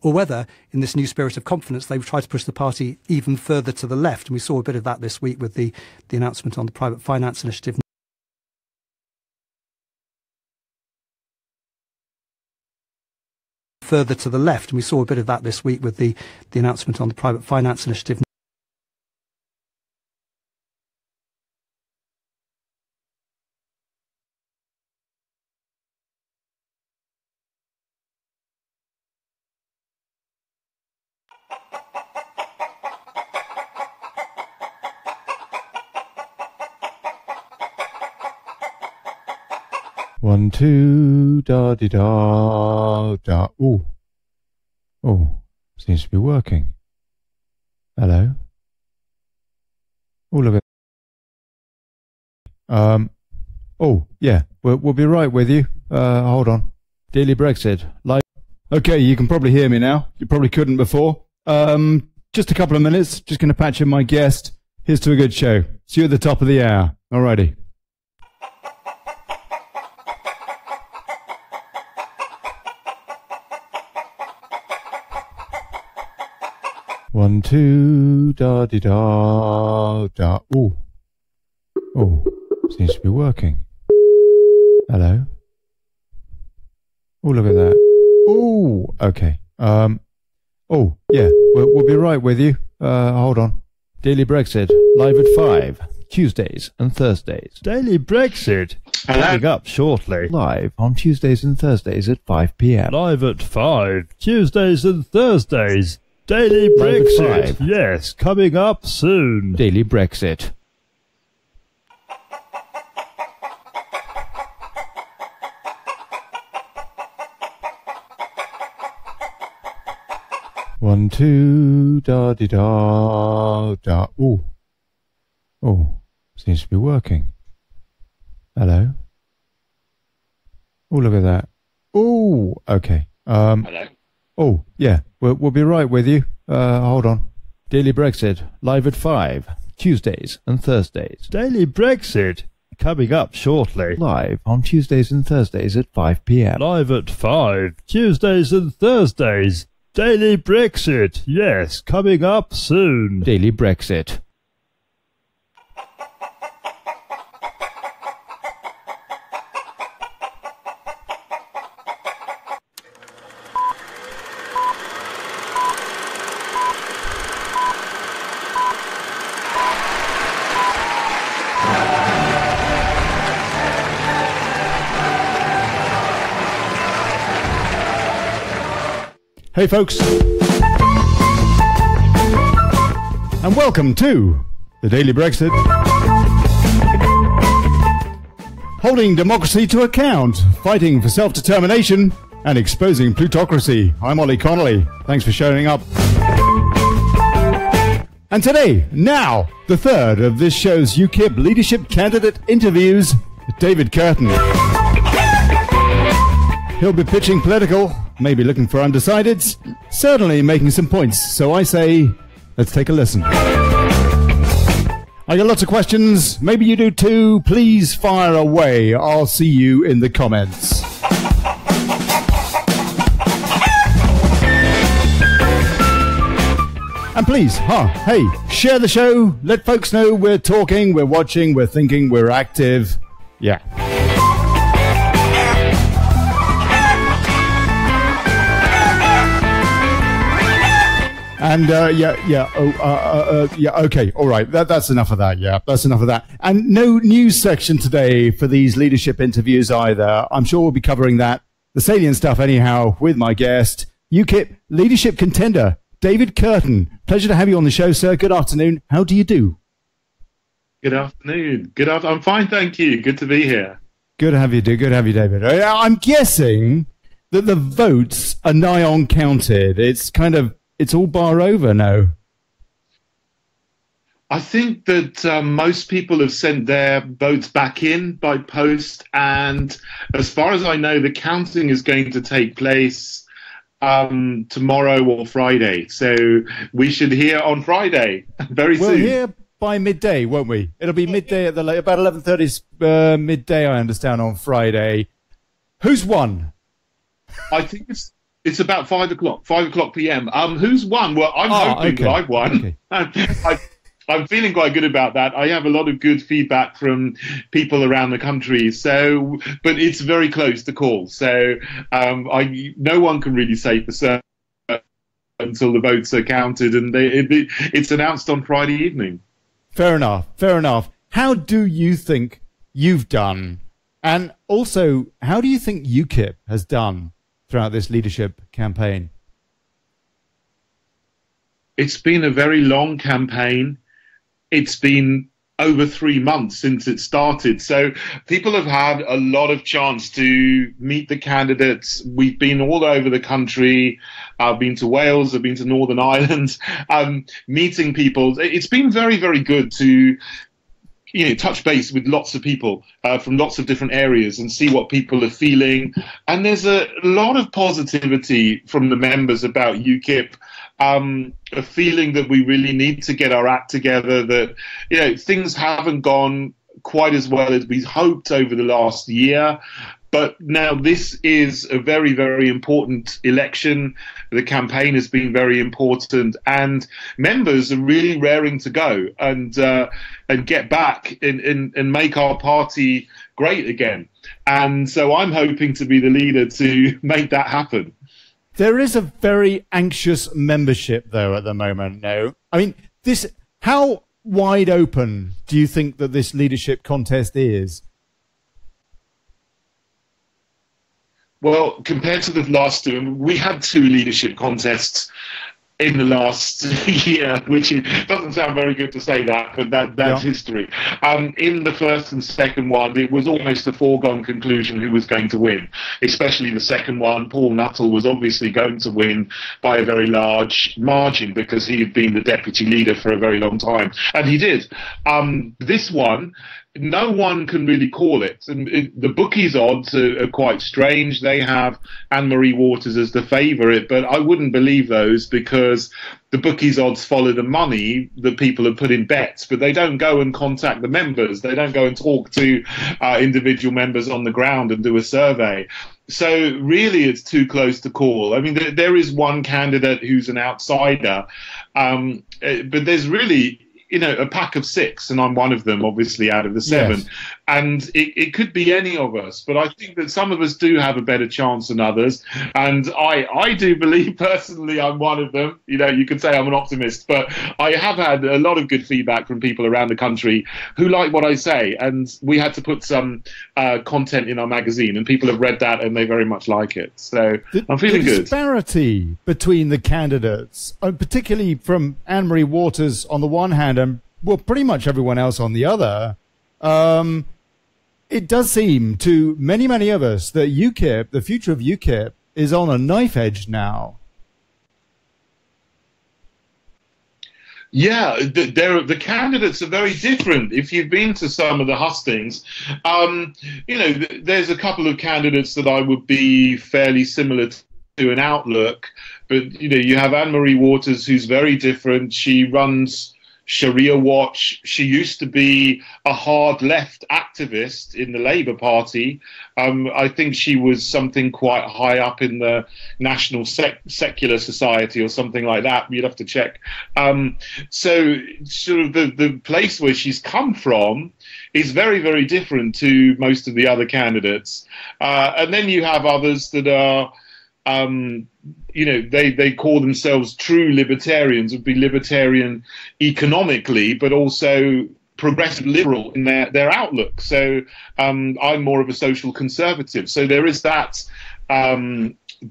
or whether, in this new spirit of confidence, they would try to push the party even further to the left. And we saw a bit of that this week with the announcement on the private finance initiative. Further to the left, and we saw a bit of that this week with the announcement on the private finance initiative. One, two, da di da da. Oh, seems to be working. Hello. Oh, look at. Oh, yeah. We'll be right with you. Hold on. Daily Brexit live. Okay, you can probably hear me now. You probably couldn't before. Just a couple of minutes. Just going to patch in my guest. Here's to a good show. See you at the top of the hour. Alrighty. One, two, da di da da. Oh, seems to be working. Hello. Oh, look at that. Oh, okay. Oh, yeah. We'll be right with you. Hold on. Daily Brexit live at 5 Tuesdays and Thursdays. Daily Brexit coming up shortly. Live on Tuesdays and Thursdays at 5 p.m. Live at 5 Tuesdays and Thursdays. Daily Brexit, yes, coming up soon. Daily Brexit. One, two, da di da da. Oh, seems to be working. Hello. Oh, look at that. Oh, okay. Hello. Oh, yeah. We'll be right with you. Hold on. Daily Brexit live at 5 Tuesdays and Thursdays. Daily Brexit coming up shortly. Live on Tuesdays and Thursdays at 5 p.m. Live at 5 Tuesdays and Thursdays. Daily Brexit, yes, coming up soon. Daily Brexit. Hey folks, and welcome to the Daily Brexit, holding democracy to account, fighting for self-determination and exposing plutocracy. I'm Olly Connolly. Thanks for showing up. And today, now, the third of this show's UKIP leadership candidate interviews, David Kurten. He'll be pitching political, maybe looking for undecideds, certainly making some points. So I say, let's take a listen. I got lots of questions. Maybe you do too. Please fire away. I'll see you in the comments. And please, hey, share the show. Let folks know we're talking, we're watching, we're thinking, we're active. Yeah. And okay, all right. That's enough of that. Yeah, that's enough of that. And no news section today for these leadership interviews either. I'm sure we'll be covering that, the salient stuff anyhow, with my guest, UKIP leadership contender David Kurten. Pleasure to have you on the show, sir. Good afternoon. How do you do? Good afternoon. I'm fine, thank you. Good to be here. Good to have you, Good to have you, David. I'm guessing that the votes are nigh on counted. It's all bar over now. I think that most people have sent their votes back in by post, and as far as I know, the counting is going to take place tomorrow or Friday. So we should hear on Friday very soon. We'll hear by midday, won't we? It'll be midday at about 11:30 midday, I understand, on Friday. Who's won? I think It's about 5 o'clock p.m. Who's won? Well, I'm hoping that I've won. Okay. I'm feeling quite good about that. I have a lot of good feedback from people around the country. So, but it's very close to call. So, no one can really say for certain until the votes are counted, and it's announced on Friday evening. Fair enough. Fair enough. How do you think you've done? And also, how do you think UKIP has done throughout this leadership campaign? It's been a very long campaign. It's been over 3 months since it started. So people have had a lot of chance to meet the candidates. We've been all over the country. I've been to Wales. I've been to Northern Ireland, meeting people. It's been very, very good to touch base with lots of people from lots of different areas and see what people are feeling. And there's a lot of positivity from the members about UKIP, a feeling that we really need to get our act together, that things haven't gone quite as well as we hoped over the last year. But now this is a very, very important election. The campaign has been very important, and members are really raring to go and get back and make our party great again. And so I'm hoping to be the leader to make that happen. There is a very anxious membership, though, at the moment. No, I mean, how wide open do you think that this leadership contest is? Well, compared to the last two, we had 2 leadership contests in the last year, which doesn't sound very good to say that, but that's history. In the first and second one, it was almost a foregone conclusion who was going to win, especially the second one. Paul Nuttall was obviously going to win by a very large margin because he had been the deputy leader for a very long time, and he did. This one, no one can really call it. And the bookies' odds are quite strange. They have Anne-Marie Waters as the favourite, but I wouldn't believe those because the bookies' odds follow the money that people have put in bets, but they don't go and contact the members. They don't go and talk to individual members on the ground and do a survey. So really it's too close to call. I mean, there is one candidate who's an outsider, but there's really a pack of 6, and I'm one of them, obviously, out of the 7. Yes. And it could be any of us, but I think that some of us do have a better chance than others. And I do believe, personally, I'm one of them. You could say I'm an optimist, but I have had a lot of good feedback from people around the country who like what I say. And we had to put some content in our magazine, and people have read that, and they very much like it. So I'm feeling good. The disparity between the candidates, particularly from Anne-Marie Waters on the one hand, and pretty much everyone else on the other, it does seem to many, many of us that UKIP, the future of UKIP, is on a knife edge now. Yeah, the candidates are very different. If you've been to some of the hustings, there's a couple of candidates that I would be fairly similar to in outlook. But, you have Anne-Marie Waters, who's very different. She runs Sharia Watch. She used to be a hard left activist in the Labour Party. I think she was something quite high up in the National Secular Society or something like that. You'd have to check. So sort of the place where she's come from is very, very different to most of the other candidates. And then you have others that are they call themselves true libertarians, would be libertarian economically, but also progressive liberal in their outlook. So I'm more of a social conservative. So there is that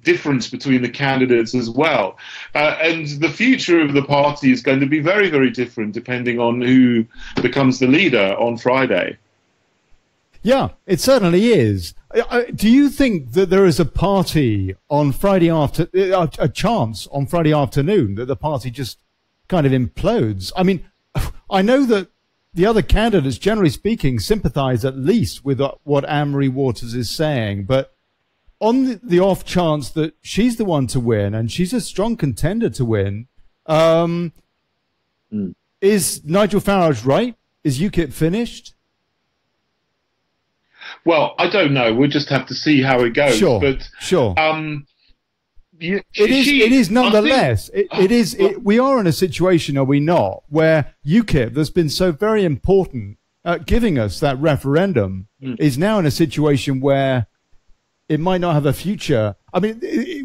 difference between the candidates as well. And the future of the party is going to be very, very different depending on who becomes the leader on Friday. Yeah, it certainly is. Do you think that there is a party on Friday a chance on Friday afternoon that the party just kind of implodes? I mean, I know that the other candidates, generally speaking, sympathise at least with what Anne-Marie Waters is saying, but on the off chance that she's the one to win, and she's a strong contender to win, is Nigel Farage right? Is UKIP finished? Well, I don't know. We'll just have to see how it goes. Sure. But sure. It is nonetheless. We are in a situation, are we not, where UKIP, that's been so very important at giving us that referendum, is now in a situation where it might not have a future. I mean,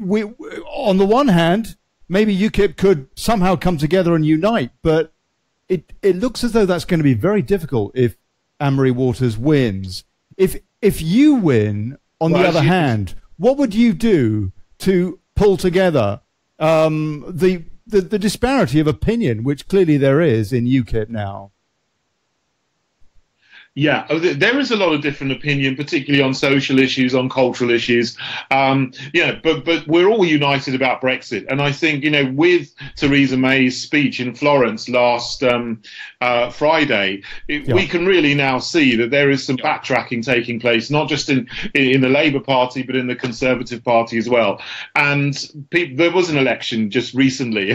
we on the one hand, maybe UKIP could somehow come together and unite, but it looks as though that's going to be very difficult if Anne-Marie Waters wins. If you win, on the other hand, what would you do to pull together the disparity of opinion, which clearly there is in UKIP now? Yeah, there is a lot of different opinion, particularly on social issues, on cultural issues. But we're all united about Brexit. And I think, with Theresa May's speech in Florence last Friday, we can really now see that there is some backtracking taking place, not just in the Labour Party, but in the Conservative Party as well. And there was an election just recently.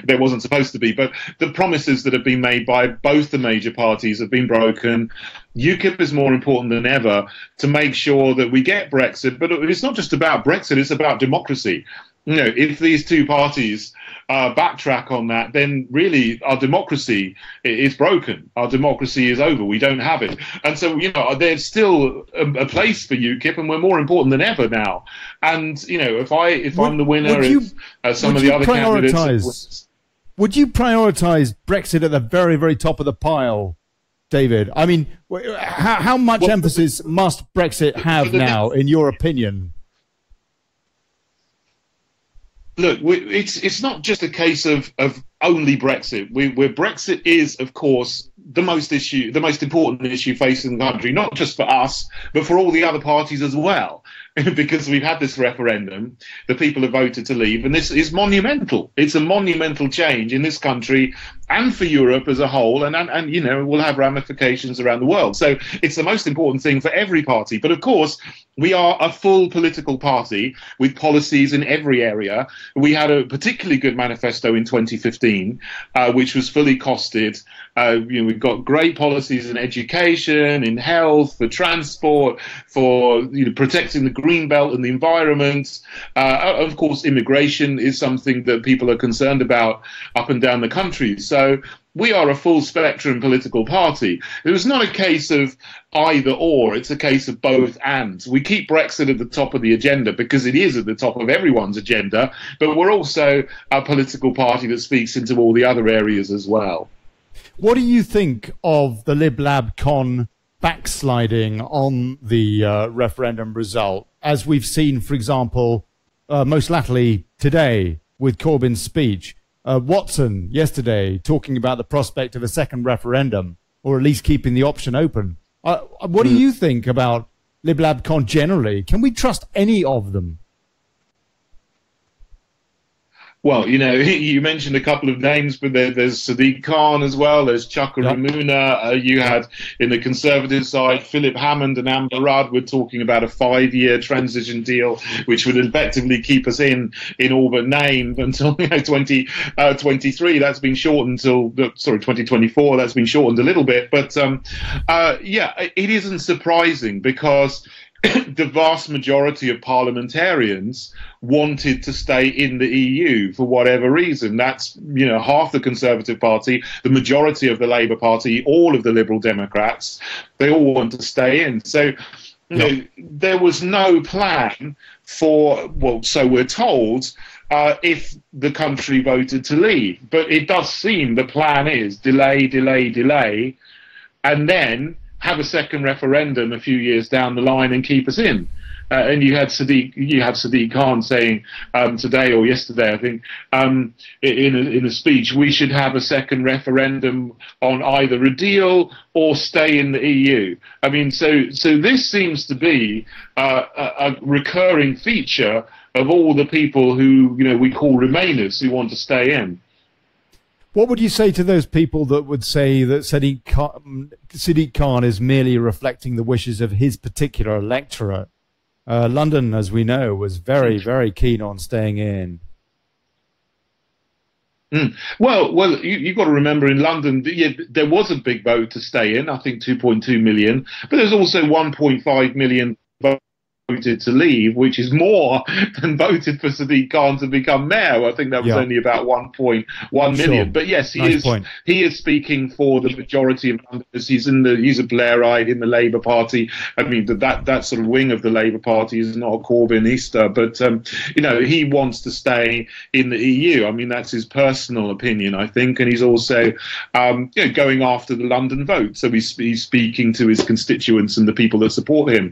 There wasn't supposed to be, but the promises that have been made by both the major parties have been broken. UKIP is more important than ever to make sure that we get Brexit, but it's not just about Brexit, it's about democracy. If these two parties backtrack on that, then really our democracy is broken. Our democracy is over. We don't have it. And so, there's still a place for UKIP, and we're more important than ever now. And, if I'm the winner, some of the other candidates... Would you prioritise Brexit at the very, very top of the pile, David? I mean, how much emphasis must Brexit have now, in your opinion? Look, it's not just a case of only Brexit. Where Brexit is, of course, the most important issue facing the country, not just for us, but for all the other parties as well. Because we've had this referendum, the people have voted to leave, and this is monumental. It's a monumental change in this country and for Europe as a whole, and will have ramifications around the world. So it's the most important thing for every party. But of course, we are a full political party with policies in every area. We had a particularly good manifesto in 2015, which was fully costed. We've got great policies in education, in health, for transport, for protecting the green belt and the environment. Of course, immigration is something that people are concerned about up and down the country. So we are a full spectrum political party. It was not a case of either or, it's a case of both and. We keep Brexit at the top of the agenda because it is at the top of everyone's agenda, but we're also a political party that speaks into all the other areas as well. What do you think of the Lib Lab Con backsliding on the referendum result, as we've seen, for example, most latterly today with Corbyn's speech? Watson yesterday talking about the prospect of a second referendum, or at least keeping the option open. What do you think about Lib Lab Con generally? Can we trust any of them? Well, you mentioned a couple of names, but there's Sadiq Khan as well. There's Chaka Ramuna. You had, in the Conservative side, Philip Hammond and Amber Rudd were talking about a 5-year transition deal, which would effectively keep us in all but name until 2023. That's been shortened until 2024. That's been shortened a little bit. But, it isn't surprising because the vast majority of parliamentarians wanted to stay in the EU for whatever reason. That's, half the Conservative Party, the majority of the Labour Party, all of the Liberal Democrats, they all want to stay in. So, there was no plan for, so we're told, if the country voted to leave. But it does seem the plan is delay, and then have a second referendum a few years down the line and keep us in. And you had Sadiq Khan saying today or yesterday, I think, in a speech, we should have a second referendum on either a deal or stay in the EU. I mean, so this seems to be a recurring feature of all the people who we call Remainers who want to stay in. What would you say to those people that would say that Sadiq Khan is merely reflecting the wishes of his particular electorate? London, as we know, was very, very keen on staying in. Well, you've got to remember in London, there was a big vote to stay in, I think 2.2 million, but there's also 1.5 million voted to leave, which is more than voted for Sadiq Khan to become mayor. I think that was only about 1.1 million. But yes, he is speaking for the majority of Londoners. He's a Blairite in the Labour Party. I mean, that sort of wing of the Labour Party is not a Corbynista, but he wants to stay in the EU. I mean, that's his personal opinion, I think, and he's also going after the London vote. So he's speaking to his constituents and the people that support him.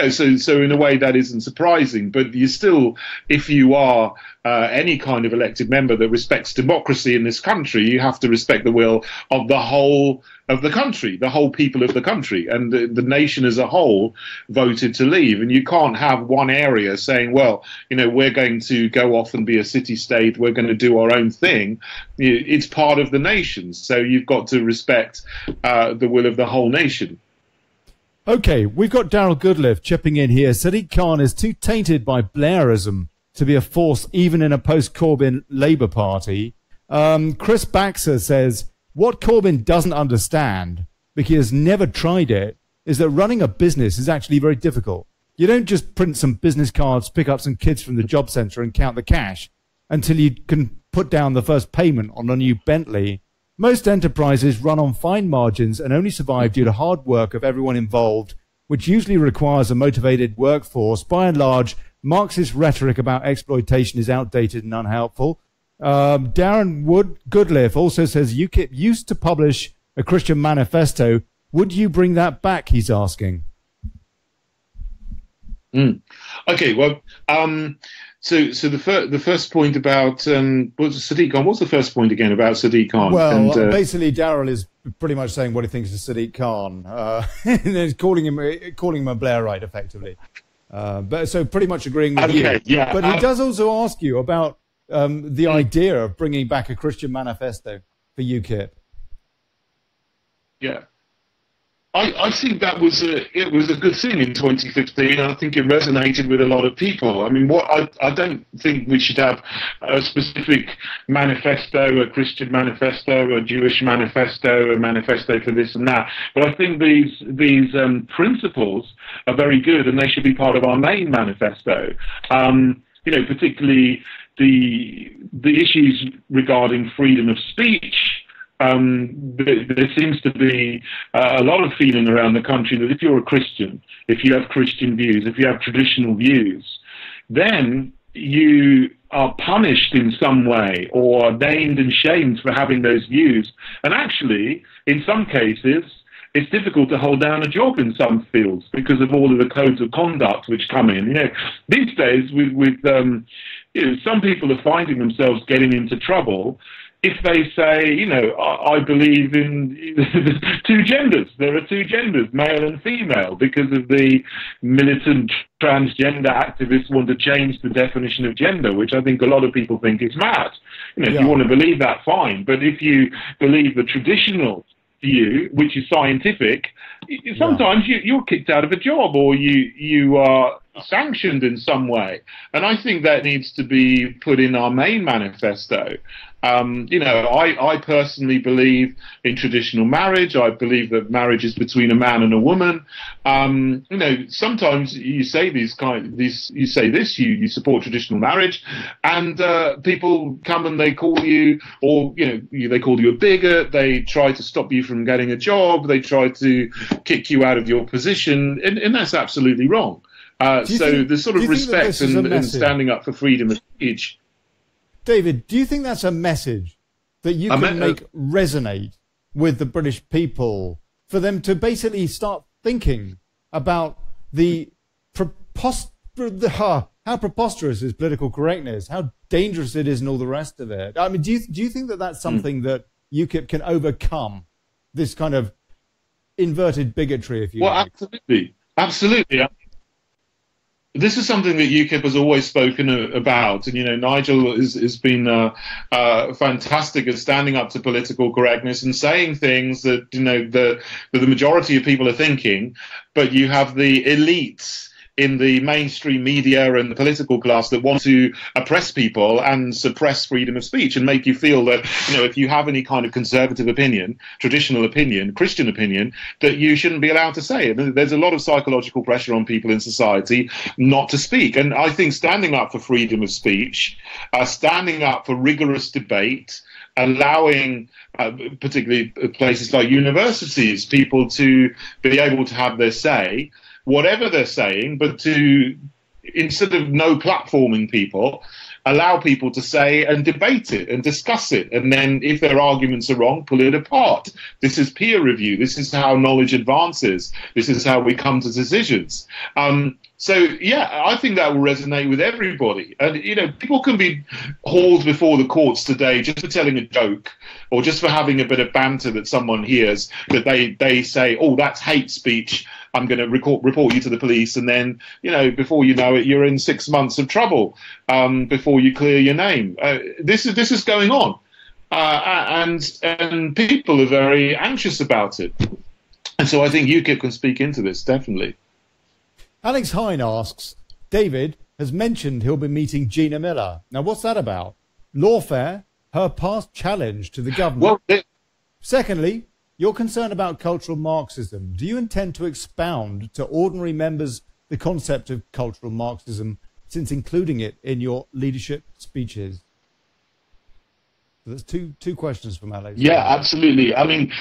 So in a way that isn't surprising, but you still, if you are any kind of elected member that respects democracy in this country, you have to respect the will of the whole of the country, the whole people of the country, and the nation as a whole voted to leave. And you can't have one area saying, well, we're going to go off and be a city-state, we're going to do our own thing. It's part of the nation, so you've got to respect the will of the whole nation. Okay, we've got Daryl Goodliff chipping in here. Sadiq Khan is too tainted by Blairism to be a force even in a post-Corbyn Labour Party. Chris Baxter says, what Corbyn doesn't understand, because he has never tried it, is that running a business is actually very difficult. You don't just print some business cards, pick up some kids from the job centre and count the cash until you can put down the first payment on a new Bentley. Most enterprises run on fine margins and only survive due to hard work of everyone involved, which usually requires a motivated workforce. By and large, Marxist rhetoric about exploitation is outdated and unhelpful. Darren Goodliff also says UKIP used to publish a Christian manifesto. Would you bring that back, he's asking? Okay, well, so the first point about Sadiq Khan. What's the first point again about Sadiq Khan? Well, basically, Daryl is pretty much saying what he thinks of Sadiq Khan, and he's calling him a Blairite, effectively. But so pretty much agreeing with you. Yeah, but he does also ask you about the idea of bringing back a Christian manifesto for UKIP. Yeah. I think that was it was a good thing in 2015, and I think it resonated with a lot of people. I mean, I don't think we should have a specific manifesto, a Christian manifesto, a Jewish manifesto, a manifesto for this and that. But I think these principles are very good, and they should be part of our main manifesto. Particularly the issues regarding freedom of speech. There seems to be a lot of feeling around the country that if you're a Christian, if you have Christian views, if you have traditional views, then you are punished in some way or named and shamed for having those views. And actually, in some cases, it's difficult to hold down a job in some fields because of all of the codes of conduct which come in. These days, with some people are finding themselves getting into trouble if they say, I believe in two genders. There are two genders, male and female, because of the militant transgender activists want to change the definition of gender, which I think a lot of people think is mad. If you want to believe that, fine. But if you believe the traditional view, which is scientific, sometimes you're kicked out of a job or you are sanctioned in some way. And I think that needs to be put in our main manifesto. I personally believe in traditional marriage. I believe that marriage is between a man and a woman. Sometimes you say you support traditional marriage, and people come and they call you, or they call you a bigot. They try to stop you from getting a job. They try to kick you out of your position, and that's absolutely wrong. So the sort of respect and standing up for freedom of speech. David, do you think that's a message that you can make resonate with the British people for them to basically start thinking about how preposterous is political correctness, how dangerous it is, and all the rest of it? I mean, do you think that that's something that UKIP can overcome, this kind of inverted bigotry, if you like? Absolutely. This is something that UKIP has always spoken about, and Nigel has been fantastic at standing up to political correctness and saying things that that the majority of people are thinking, but you have the elites in the mainstream media and the political class that want to oppress people and suppress freedom of speech and make you feel that, you know, if you have any kind of conservative opinion, traditional opinion, Christian opinion, that you shouldn't be allowed to say it. There's a lot of psychological pressure on people in society not to speak. And I think standing up for freedom of speech, standing up for rigorous debate, allowing particularly places like universities, people to be able to have their say, whatever they're saying, but to, instead of no platforming people, allow people to say and debate it and discuss it. And then if their arguments are wrong, pull it apart. This is peer review. This is how knowledge advances. This is how we come to decisions. So, yeah, I think that will resonate with everybody. And, you know, people can be hauled before the courts today just for telling a joke or just for having a bit of banter that someone hears, that they say, oh, that's hate speech, I'm going to report you to the police. And then, you know, before you know it, you're in 6 months of trouble before you clear your name. This is going on. And people are very anxious about it. And so I think UKIP can speak into this, definitely. Alex Hine asks, David has mentioned he'll be meeting Gina Miller. Now, what's that about? Lawfare, her past challenge to the government. Well, Secondly, you're concerned about cultural Marxism. Do you intend to expound to ordinary members the concept of cultural Marxism, since including it in your leadership speeches? So there's two questions from Alex. Yeah, absolutely. I mean,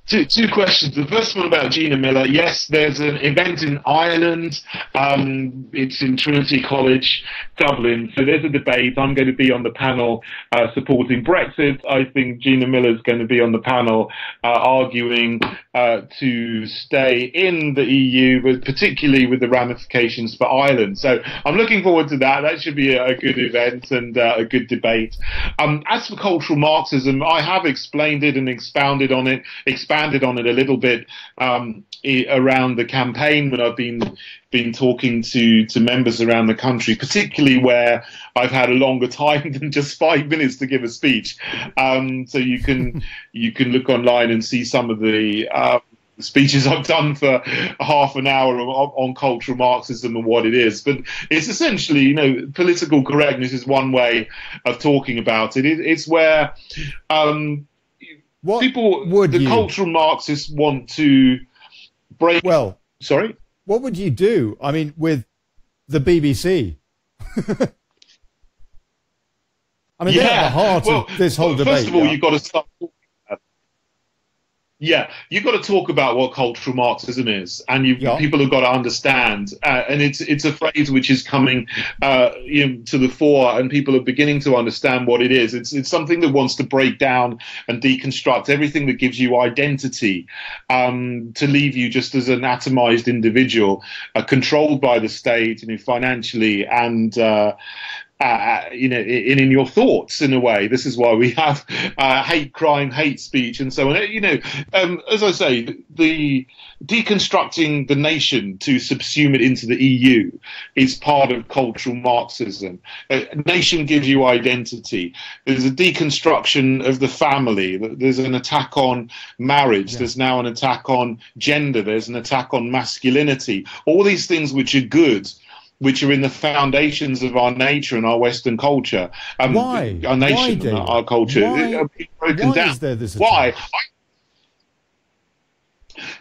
two questions. The first one about Gina Miller. Yes, there's an event in Ireland. It's in Trinity College, Dublin. So there's a debate. I'm going to be on the panel supporting Brexit. I think Gina Miller's going to be on the panel arguing to stay in the EU, but particularly with the ramifications for Ireland. So I'm looking forward to that. That should be a good event and a good debate. As for cultural Marxism, I have explained it and expanded on it a little bit around the campaign when I've been talking to members around the country, particularly where I've had a longer time than just 5 minutes to give a speech. So you can look online and see some of the speeches I've done for half an hour on cultural Marxism and what it is. But it's essentially, you know, political correctness is one way of talking about it. It's where cultural Marxists want to break. Well, sorry? What would you do? I mean, with the BBC? I mean, they're at the heart of this whole debate. First of all, you've got to start talking about it. Yeah, you've got to talk about what cultural Marxism is, and people have got to understand. And it's a phrase which is coming to the fore, and people are beginning to understand what it is. It's something that wants to break down and deconstruct everything that gives you identity, to leave you just as an atomized individual, controlled by the state, financially and. In your thoughts, in a way. This is why we have hate crime, hate speech, and so on. As I say, the deconstructing the nation to subsume it into the EU is part of cultural Marxism. A nation gives you identity. There's a deconstruction of the family. There's an attack on marriage. Yeah. There's now an attack on gender. There's an attack on masculinity. All these things which are good, which are in the foundations of our nature and our Western culture. Why? Our nation and our culture. Why is there this attack? Why?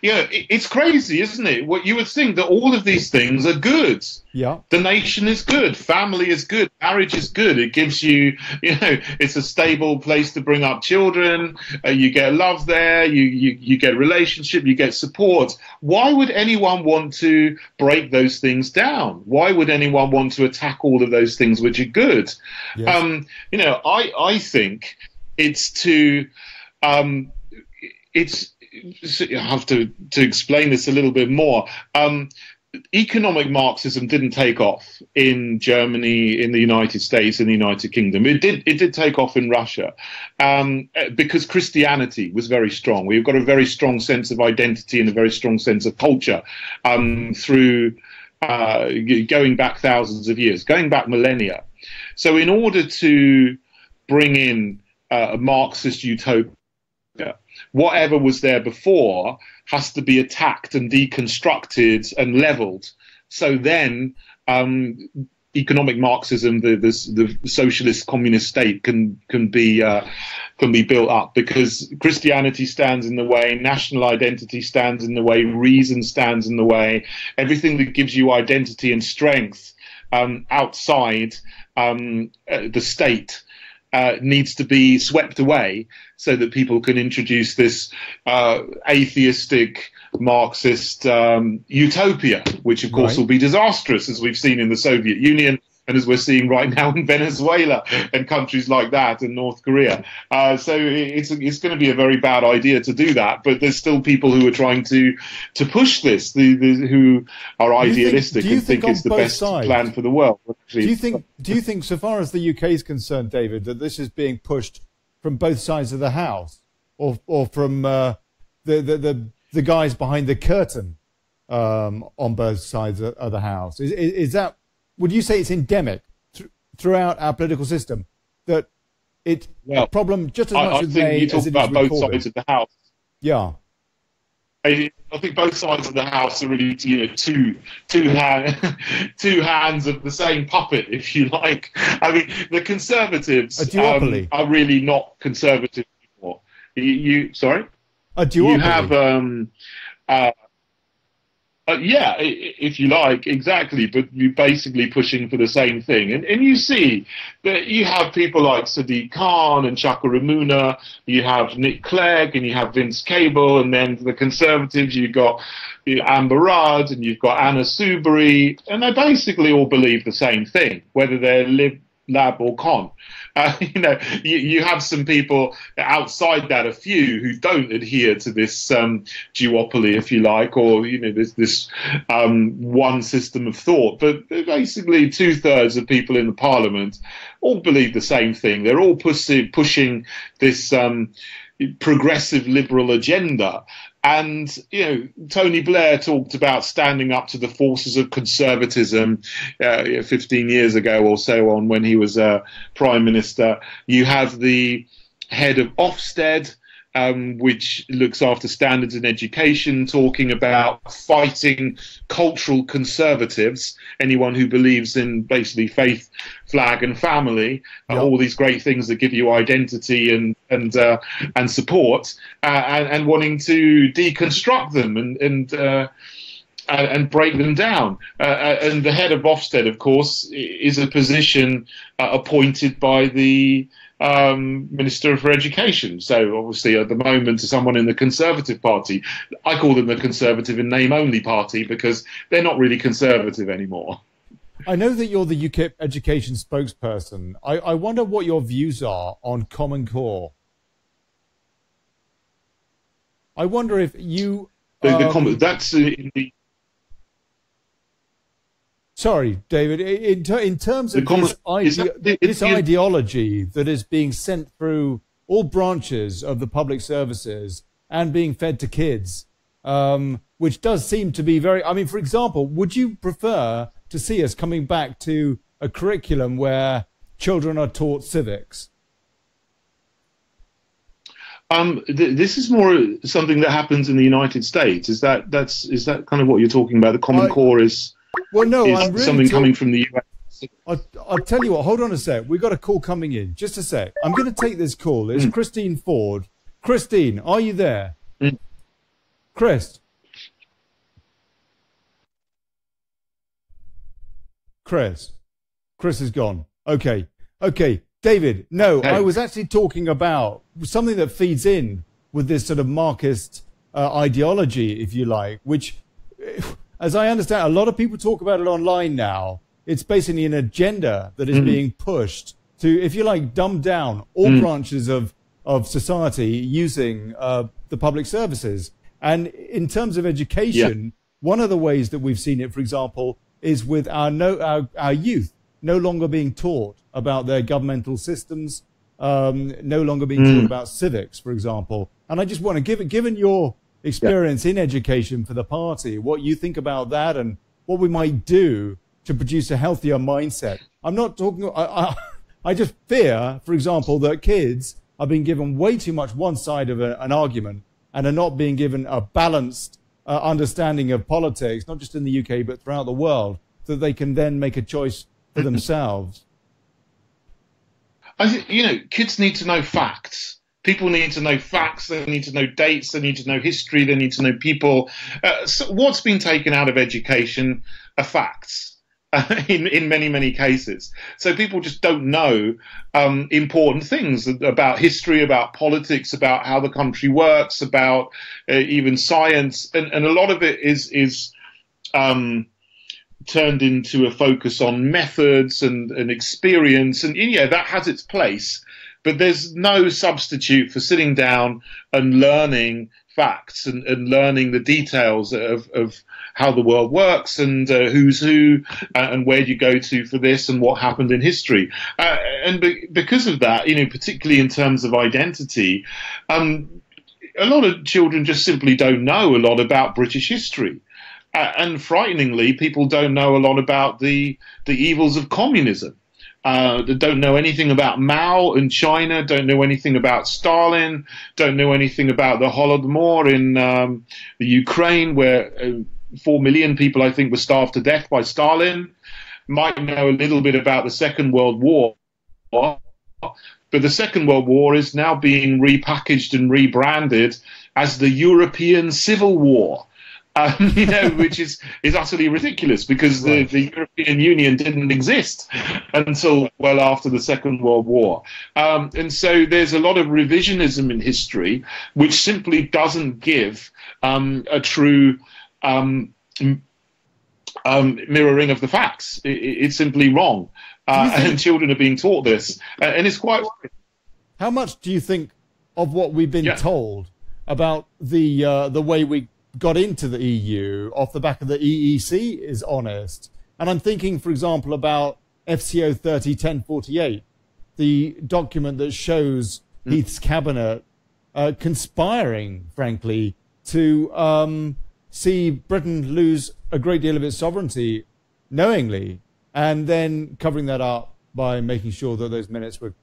It's crazy, isn't it? What you would think that all of these things are good. Yeah. The nation is good. Family is good. Marriage is good. It gives you, it's a stable place to bring up children. You get love there. You get relationship. You get support. Why would anyone want to break those things down? Why would anyone want to attack all of those things which are good? Yes. I think it's to, I have to explain this a little bit more. Economic Marxism didn't take off in Germany, in the United States, in the United Kingdom. It did take off in Russia because Christianity was very strong. We've got a very strong sense of identity and a very strong sense of culture through going back thousands of years, going back millennia. So in order to bring in a Marxist utopia, whatever was there before has to be attacked and deconstructed and leveled. So then economic Marxism, the socialist communist state, can be built up, because Christianity stands in the way, national identity stands in the way, reason stands in the way. Everything that gives you identity and strength outside the state needs to be swept away, so that people can introduce this atheistic Marxist utopia, which of course will be disastrous, as we've seen in the Soviet Union and as we're seeing right now in Venezuela and countries like that, and North Korea. So it's going to be a very bad idea to do that, but there's still people who are trying to push this, who are idealistic and think it's the best plan for the world. Do you think, so far as the UK is concerned, David, that this is being pushed from both sides of the house, or from the guys behind the curtain on both sides of the house? Is that, would you say it's endemic throughout our political system, that it's a problem just as much as May as it is about both sides of the house? Yeah. I think both sides of the house are really, two hands of the same puppet, if you like. I mean, the Conservatives are really not conservative anymore. Sorry? A duopoly. You have, yeah, if you like, exactly, but you're basically pushing for the same thing. And you see that you have people like Sadiq Khan and Chaka Ramuna, you have Nick Clegg, and you have Vince Cable, and then for the Conservatives you've got Amber Rudd, and you've got Anna Soubry, and they basically all believe the same thing, whether they're lab or con. You have some people outside that, a few who don't adhere to this duopoly, if you like, or this one system of thought. But basically, 2/3 of people in the Parliament all believe the same thing. They're all pushing this progressive liberal agenda. And, Tony Blair talked about standing up to the forces of conservatism 15 years ago or so on, when he was Prime Minister. You have the head of Ofsted, which looks after standards in education, talking about fighting cultural conservatives, anyone who believes in basically faith, flag and family, all these great things that give you identity and support, and wanting to deconstruct them and break them down. And the head of Ofsted, of course, is a position appointed by the Minister for Education. So obviously at the moment, to someone in the Conservative Party, I call them the Conservative in name only party, because they're not really Conservative anymore. I know that you're the UKIP education spokesperson. I wonder what your views are on Common Core. I wonder if you... that's in the... Sorry, David, in terms of this ideology that is being sent through all branches of the public services and being fed to kids, which does seem to be very... I mean, for example, would you prefer to see us coming back to a curriculum where children are taught civics? This is more something that happens in the United States. Is that kind of what you're talking about? The Common Core is... Well, no, I'm really something coming from the US. I'll tell you what, hold on a sec. We've got a call coming in. Just a sec. I'm going to take this call. It's Christine Ford. Christine, are you there? Chris? Chris is gone. Okay. David, no, I was actually talking about something that feeds in with this sort of Marxist ideology, if you like, which... As I understand, a lot of people talk about it online now. It's basically an agenda that is being pushed to, if you like, dumb down all branches of society using the public services. And in terms of education, one of the ways that we've seen it, for example, is with our youth no longer being taught about their governmental systems, no longer being taught about civics, for example. And I just want to given your experience in education for the party, what you think about that and what we might do to produce a healthier mindset. I'm not talking... I just fear, for example, that kids are being given way too much one side of an argument and are not being given a balanced understanding of politics, not just in the UK, but throughout the world, so that they can then make a choice for themselves. I think, kids need to know facts. People need to know facts. They need to know dates. They need to know history. They need to know people. So what's been taken out of education are facts. In many, many cases. So people just don't know important things about history, about politics, about how the country works, about even science. And a lot of it is turned into a focus on methods and experience. And yeah, that has its place. But there's no substitute for sitting down and learning facts and learning the details of how the world works and who's who and where do you go to for this and what happened in history. Because of that, particularly in terms of identity, a lot of children just simply don't know a lot about British history. And frighteningly, people don't know a lot about the evils of communism. They don't know anything about Mao and China, don't know anything about Stalin, don't know anything about the Holodomor in the Ukraine, where 4 million people, I think, were starved to death by Stalin. Might know a little bit about the Second World War, but the Second World War is now being repackaged and rebranded as the European Civil War. Which is utterly ridiculous because the European Union didn't exist until well after the Second World War. And so there's a lot of revisionism in history which simply doesn't give a true mirroring of the facts. It's simply wrong. And children are being taught this. And it's quite worrying. How much do you think of what we've been told about the way we got into the EU off the back of the EEC is honest? And I'm thinking, for example, about FCO 301048, the document that shows Heath's cabinet conspiring, frankly, to see Britain lose a great deal of its sovereignty knowingly, and then covering that up by making sure that those minutes were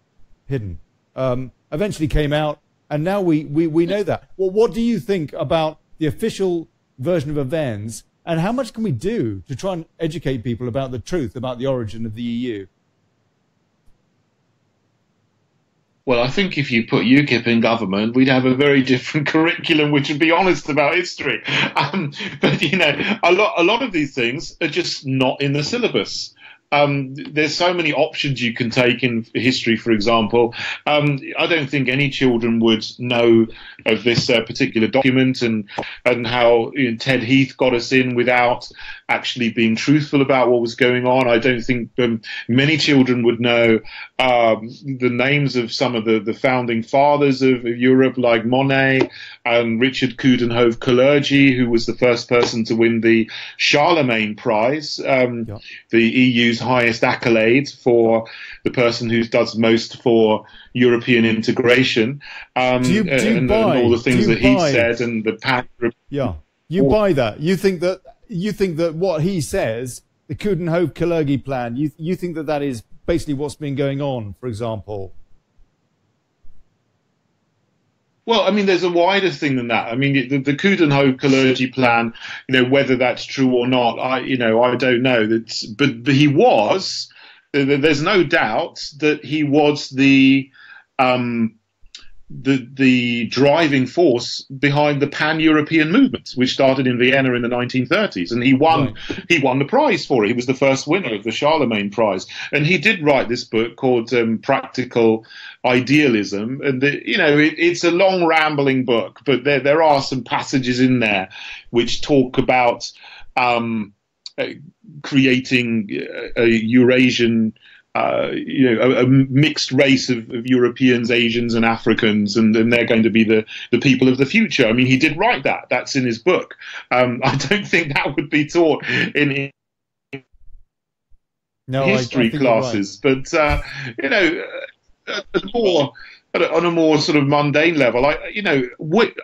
hidden. Eventually came out, and now we know that. Well, what do you think about the official version of events, and how much can we do to try and educate people about the truth about the origin of the EU? Well, I think if you put UKIP in government, we'd have a very different curriculum, which would be honest about history. But a lot of these things are just not in the syllabus. There's so many options you can take in history, for example. I don't think any children would know of this particular document and how Ted Heath got us in without actually being truthful about what was going on. I don't think many children would know the names of some of the founding fathers of Europe, like Monet and Richard Coudenhove-Kalergi, who was the first person to win the Charlemagne Prize, the EU's highest accolade for the person who does most for European integration, and all the things that he said and the you buy that? You think that what he says, the Coudenhove-Kalergi plan, you think that is basically what's been going on, for example? Well, I mean, there's a wider thing than that. I mean, the Coudenhove-Kalergi plan, whether that's true or not, I don't know. But he was. There's no doubt that he was the driving force behind the pan-European movement, which started in Vienna in the 1930s, and he won the prize for it. He was the first winner of the Charlemagne Prize, and he did write this book called Practical Idealism, and it's a long, rambling book, but there are some passages in there which talk about creating a Eurasian. A mixed race of Europeans, Asians, and Africans, and they're going to be the people of the future. I mean, he did write that. That's in his book. I don't think that would be taught in history classes. Right. But on a more sort of mundane level,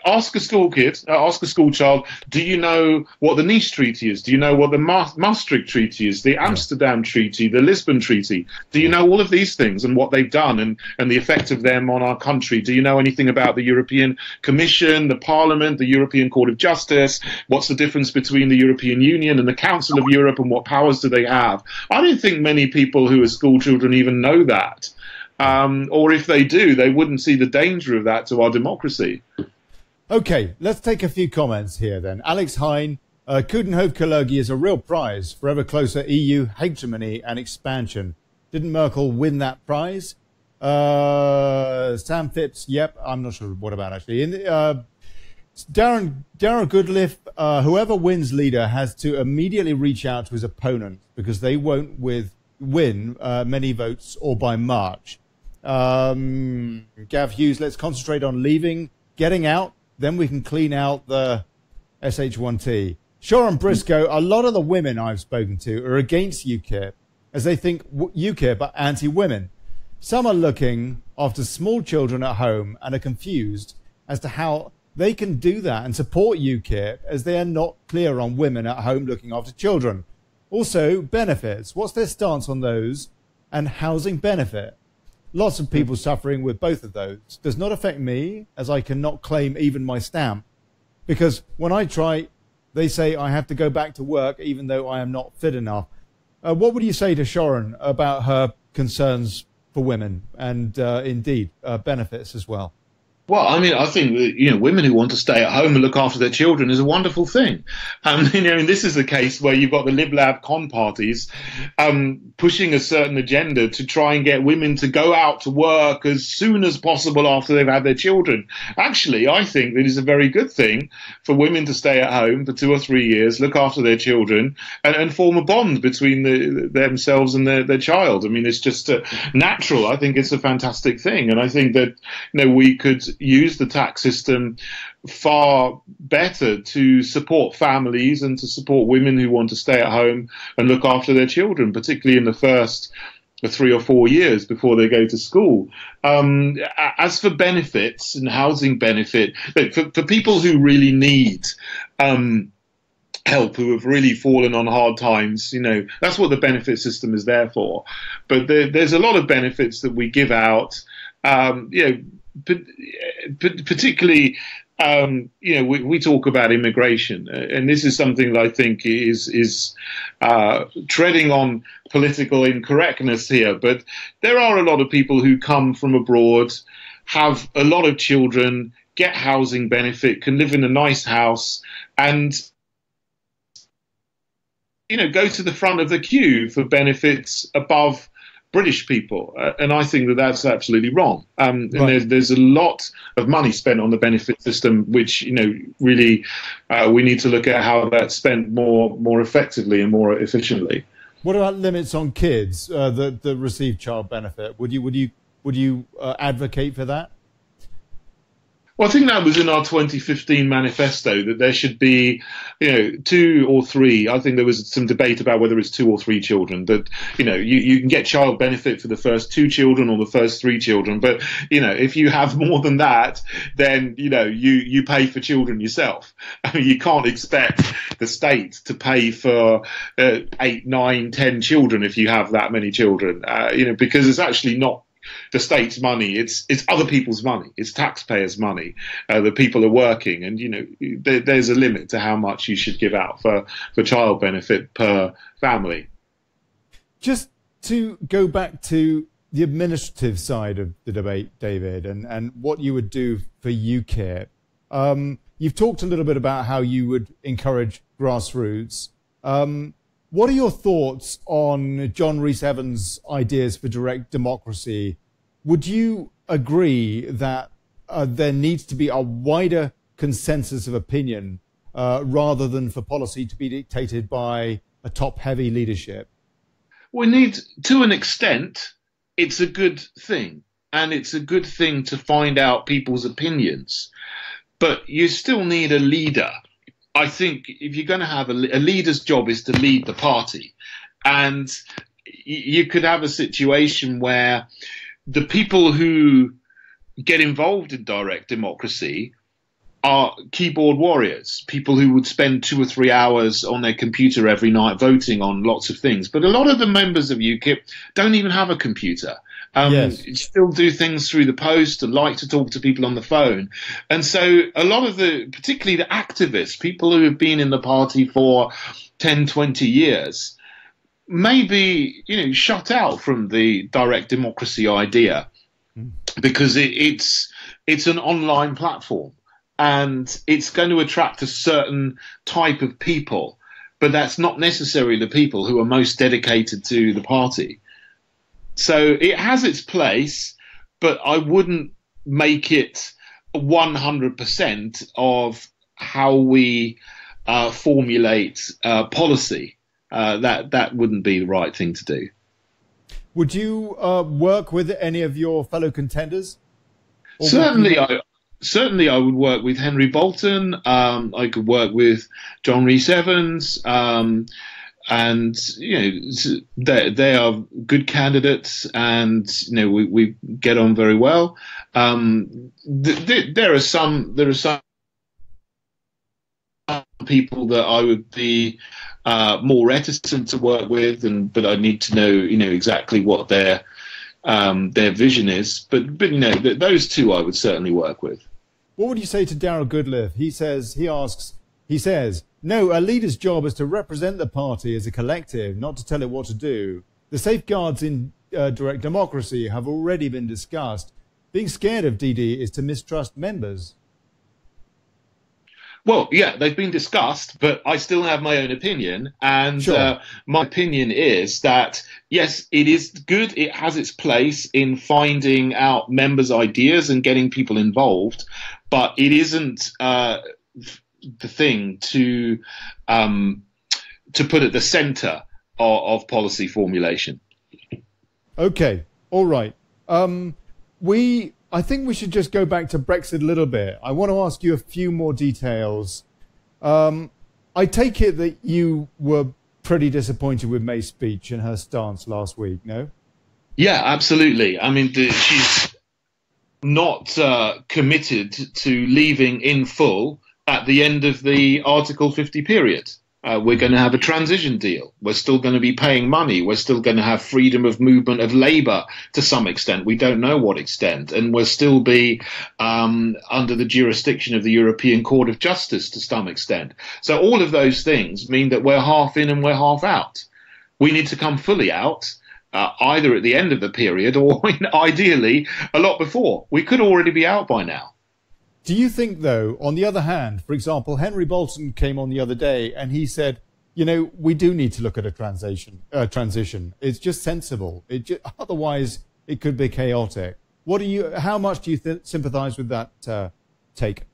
ask a school kid, ask a school child, do you know what the Nice Treaty is? Do you know what the Maastricht Treaty is? The Amsterdam Treaty, the Lisbon Treaty? Do you know all of these things and what they've done and the effect of them on our country? Do you know anything about the European Commission, the Parliament, the European Court of Justice? What's the difference between the European Union and the Council of Europe, and what powers do they have? I don't think many people who are school children even know that. Or if they do, they wouldn't see the danger of that to our democracy. Okay, let's take a few comments here then. Alex Hine, Coudenhove-Kalergi is a real prize for ever closer EU hegemony and expansion. Didn't Merkel win that prize? Sam Phipps, yep, I'm not sure what about actually. Darren Goodliff, whoever wins leader has to immediately reach out to his opponent because they won't win many votes or by March. Gav Hughes, let's concentrate on leaving, getting out, then we can clean out the SH1T. Sharon Briscoe, a lot of the women I've spoken to are against UKIP as they think UKIP are anti-women. Some are looking after small children at home and are confused as to how they can do that and support UKIP as they are not clear on women at home looking after children. Also, benefits. What's their stance on those? And housing benefit. Lots of people suffering with both of those. Does not affect me, as I cannot claim even my stamp. Because when I try, they say I have to go back to work even though I am not fit enough. What would you say to Sharon about her concerns for women and indeed benefits as well? Well, I mean, I think that, women who want to stay at home and look after their children is a wonderful thing. And this is a case where you've got the Lib Lab con parties pushing a certain agenda to try and get women to go out to work as soon as possible after they've had their children. Actually, I think that is a very good thing for women to stay at home for 2 or 3 years, look after their children, and form a bond between themselves and their child. I mean, it's just natural. I think it's a fantastic thing. And I think that, we could use the tax system far better to support families and to support women who want to stay at home and look after their children, particularly in the first 3 or 4 years before they go to school. As for benefits and housing benefit, for people who really need help, who have really fallen on hard times, that's what the benefit system is there for. But there's a lot of benefits that we give out, particularly, we talk about immigration, and this is something that I think is treading on political incorrectness here. But there are a lot of people who come from abroad, have a lot of children, get housing benefit, can live in a nice house, and go to the front of the queue for benefits above British people, and I think that that's absolutely wrong. And there's a lot of money spent on the benefit system, which really we need to look at how that's spent more effectively and more efficiently. What about limits on kids that receive child benefit? Would you advocate for that? Well, I think that was in our 2015 manifesto, that there should be, 2 or 3. I think there was some debate about whether it's 2 or 3 children. That, you can get child benefit for the first 2 children or the first 3 children. But, if you have more than that, then, you pay for children yourself. I mean, you can't expect the state to pay for 8, 9, 10 children if you have that many children, because it's actually not the state's money, it's other people's money, it's taxpayers' money. The people are working, and there's a limit to how much you should give out for child benefit per family. Just to go back to the administrative side of the debate, David, and what you would do for UKIP. You've talked a little bit about how you would encourage grassroots. What are your thoughts on John Rhys-Evans' ideas for direct democracy? Would you agree that there needs to be a wider consensus of opinion rather than for policy to be dictated by a top-heavy leadership? We need, to an extent, it's a good thing. And it's a good thing to find out people's opinions. But you still need a leader. I think if you're going to have a leader's job is to lead the party, and you could have a situation where the people who get involved in direct democracy are keyboard warriors, people who would spend 2 or 3 hours on their computer every night voting on lots of things. But a lot of the members of UKIP don't even have a computer. Yes. Still do things through the post and like to talk to people on the phone. And so a lot of particularly the activists, people who have been in the party for 10, 20 years, may be, shut out from the direct democracy idea because it's an online platform and it's going to attract a certain type of people, but that's not necessarily the people who are most dedicated to the party. So it has its place, but I wouldn't make it 100% of how we formulate policy. That wouldn't be the right thing to do. Would you work with any of your fellow contenders? Certainly, I would work with Henry Bolton. I could work with John Rhys-Evans. And they are good candidates, and we get on very well. There are some people that I would be more reticent to work with, but I need to know exactly what their vision is. But those two I would certainly work with. What would you say to Darrell Goodliffe? He says, no, a leader's job is to represent the party as a collective, not to tell it what to do. The safeguards in direct democracy have already been discussed. Being scared of DD is to mistrust members. Well, yeah, they've been discussed, but I still have my own opinion. And sure. My opinion is that, yes, it is good. It has its place in finding out members' ideas and getting people involved, but it isn't the thing to put at the centre of policy formulation. Okay, all right. I think we should just go back to Brexit a little bit. I want to ask you a few more details. I take it that you were pretty disappointed with May's speech and her stance last week, no? Yeah, absolutely. I mean, she's not committed to leaving in full at the end of the Article 50 period. We're going to have a transition deal. We're still going to be paying money. We're still going to have freedom of movement of labour to some extent. We don't know what extent. And we'll still be under the jurisdiction of the European Court of Justice to some extent. So all of those things mean that we're half in and we're half out. We need to come fully out, either at the end of the period or ideally a lot before. We could already be out by now. Do you think, though, on the other hand, for example, Henry Bolton came on the other day and he said, we do need to look at a transition. It's just sensible. Otherwise, it could be chaotic. How much do you sympathise with that take?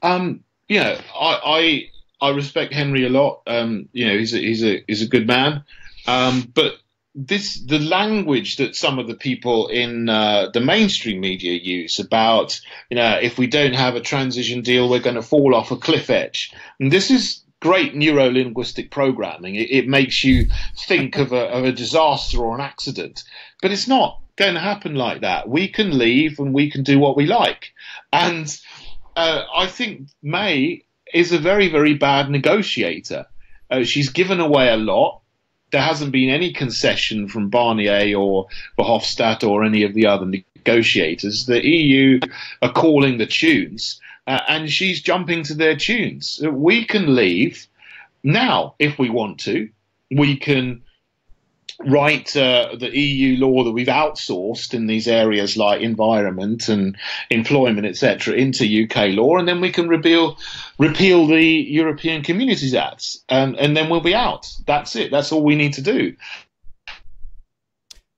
I respect Henry a lot. He's a good man. But the language that some of the people in the mainstream media use about, if we don't have a transition deal, we're going to fall off a cliff edge. And this is great neuro-linguistic programming. It makes you think of a disaster or an accident. But it's not going to happen like that. We can leave and we can do what we like. And I think May is a very, very bad negotiator. She's given away a lot. There hasn't been any concession from Barnier or Verhofstadt or any of the other negotiators. The EU are calling the tunes, and she's jumping to their tunes. We can leave now if we want to. We can write the EU law that we've outsourced in these areas like environment and employment, etc., into UK law, and then we can repeal the European Communities Act, and then we'll be out. That's it. That's all we need to do.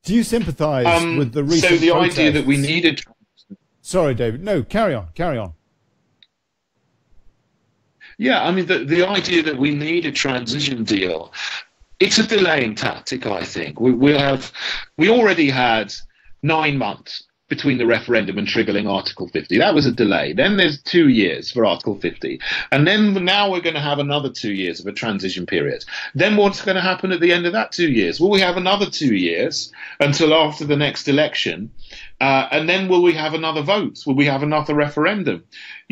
Do you sympathise with the recent So the protests? idea that we needed... Sorry, David. No, carry on. Yeah, I mean, the idea that we need a transition deal, it's a delaying tactic, I think. We already had 9 months between the referendum and triggering Article 50. That was a delay. Then there's 2 years for Article 50. And then now we're going to have another 2 years of a transition period. Then what's going to happen at the end of that 2 years? Well, we have another 2 years until after the next election. And then will we have another vote? Will we have another referendum?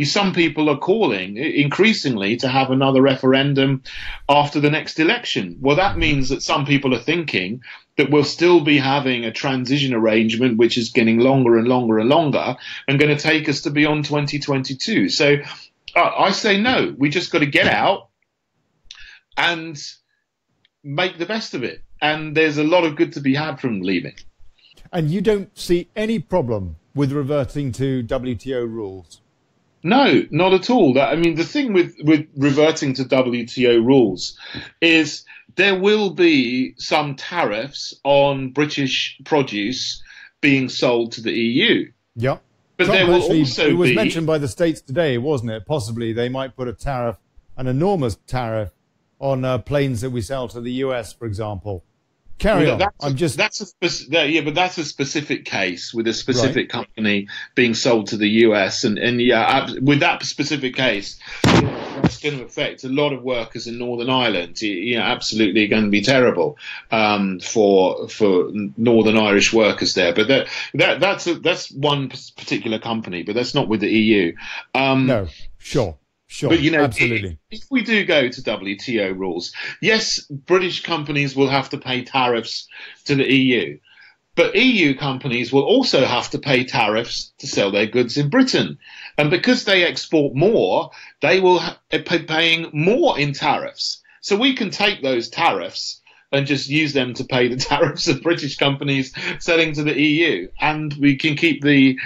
Some people are calling increasingly to have another referendum after the next election. Well, that means that some people are thinking that we'll still be having a transition arrangement which is getting longer and longer and longer and going to take us to beyond 2022. So I say no. We just got to get out and make the best of it. And there's a lot of good to be had from leaving. And you don't see any problem with reverting to WTO rules? No, not at all. The thing with reverting to WTO rules is there will be some tariffs on British produce being sold to the EU. Yeah. But there will also it was be... mentioned by the States today, wasn't it? Possibly they might put a tariff, an enormous tariff, on planes that we sell to the US, for example. Carry on. That's a specific case with a specific company being sold to the US, and with that specific case, that's going to affect a lot of workers in Northern Ireland. Absolutely going to be terrible for Northern Irish workers there. But that's one particular company, but that's not with the EU. No, sure. Sure, but absolutely. If we do go to WTO rules, yes, British companies will have to pay tariffs to the EU, but EU companies will also have to pay tariffs to sell their goods in Britain. And because they export more, they will be paying more in tariffs. So we can take those tariffs and just use them to pay the tariffs of British companies selling to the EU, and we can keep the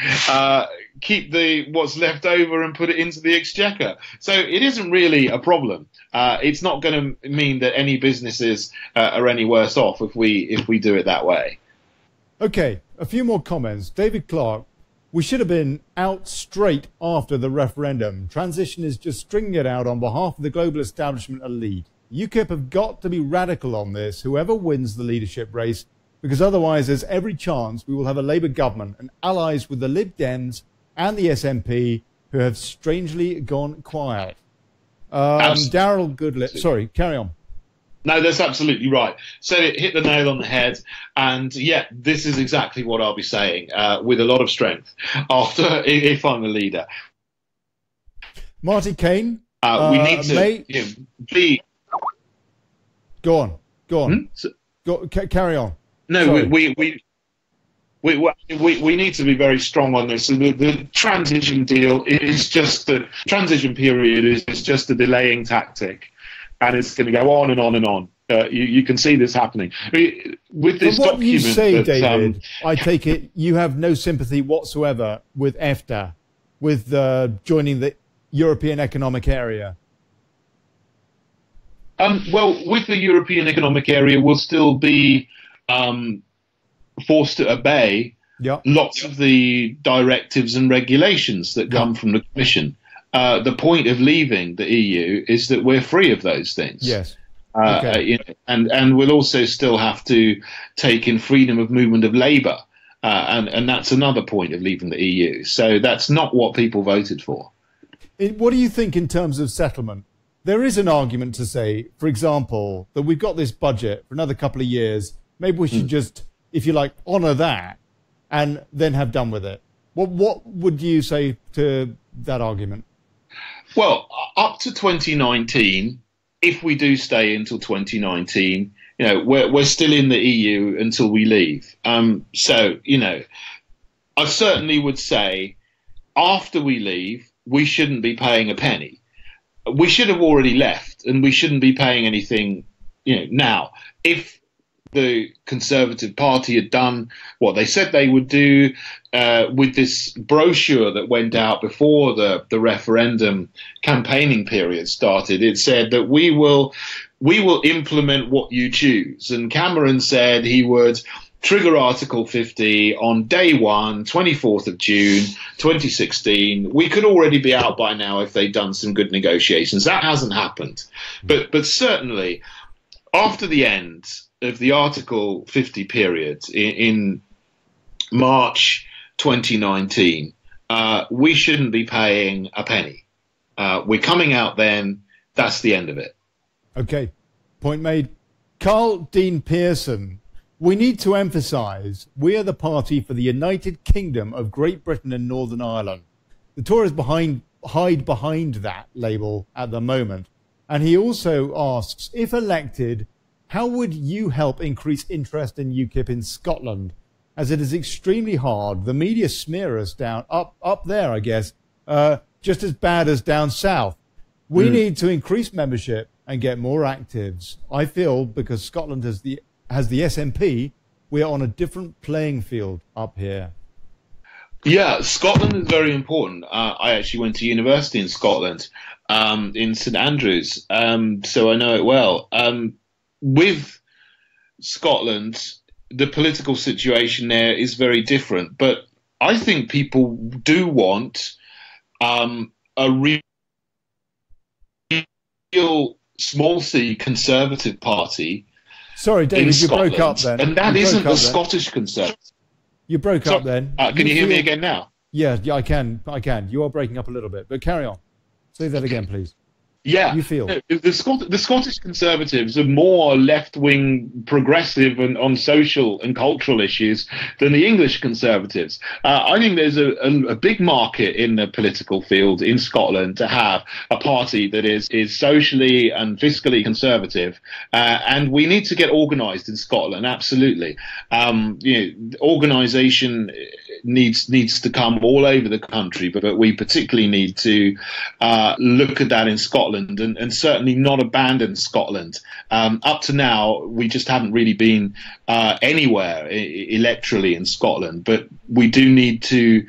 what's left over and put it into the exchequer. So it isn't really a problem. It's not going to mean that any businesses are any worse off if we do it that way. Okay, a few more comments. David Clark, we should have been out straight after the referendum. Transition is just stringing it out on behalf of the global establishment elite. UKIP have got to be radical on this, whoever wins the leadership race, because otherwise there's every chance we will have a Labour government and allies with the Lib Dems and the SNP who have strangely gone quiet. Daryl Goodlett, sorry, carry on. No, that's absolutely right. So it hit the nail on the head. And yeah, this is exactly what I'll be saying with a lot of strength after, if I'm a leader. Marty Kane, we need to be... Go on. Carry on. No, we need to be very strong on this. The transition deal is just the transition period is just a delaying tactic, and it's going to go on and on and on. You can see this happening with this what document. You say, David, I take it you have no sympathy whatsoever with EFTA, with joining the European Economic Area. Well, with the European Economic Area, we'll still be forced to obey lots of the directives and regulations that come from the Commission. The point of leaving the EU is that we're free of those things. Yes. And we'll also still have to take in freedom of movement of labour. And that's another point of leaving the EU. So that's not what people voted for. What do you think in terms of settlement? There is an argument to say, for example, that we've got this budget for another couple of years. Maybe we should just, if you like, honour that and then have done with it. What would you say to that argument? Well, up to 2019, if we do stay until 2019, we're still in the EU until we leave. So, I certainly would say after we leave, we shouldn't be paying a penny. We should have already left, and we shouldn't be paying anything, now. If the Conservative Party had done what they said they would do with this brochure that went out before the referendum campaigning period started, it said that we will implement what you choose. And Cameron said he would trigger Article 50 on day 1, 24th of June, 2016. We could already be out by now if they'd done some good negotiations. That hasn't happened. But certainly, after the end of the Article 50 period in March 2019, we shouldn't be paying a penny. We're coming out then. That's the end of it. Okay. Point made. Carl Dean Pearson, We need to emphasise we are the party for the United Kingdom of Great Britain and Northern Ireland. The Tories hide behind that label at the moment. And he also asks, if elected, how would you help increase interest in UKIP in Scotland? As it is extremely hard. The media smear us down, up there, I guess, just as bad as down south. We need to increase membership and get more actives. I feel because Scotland has the SNP, we are on a different playing field up here. Yeah, Scotland is very important. I actually went to university in Scotland, in St Andrews, so I know it well. With Scotland, the political situation there is very different, but I think people do want a real small c Conservative Party. Sorry, David, you broke up then. And that isn't the Scottish Conservative. You broke up then. Can you hear me again now? Yeah, I can. You are breaking up a little bit, but carry on. Say that again, please. Yeah, you feel the Scottish Conservatives are more left-wing progressive and on social and cultural issues than the English Conservatives. I think there's a big market in the political field in Scotland to have a party that is socially and fiscally conservative, and we need to get organised in Scotland. Absolutely, organisation needs to come all over the country, but we particularly need to look at that in Scotland. And certainly not abandon Scotland. Up to now, we just haven't really been anywhere electorally in Scotland, but we do need to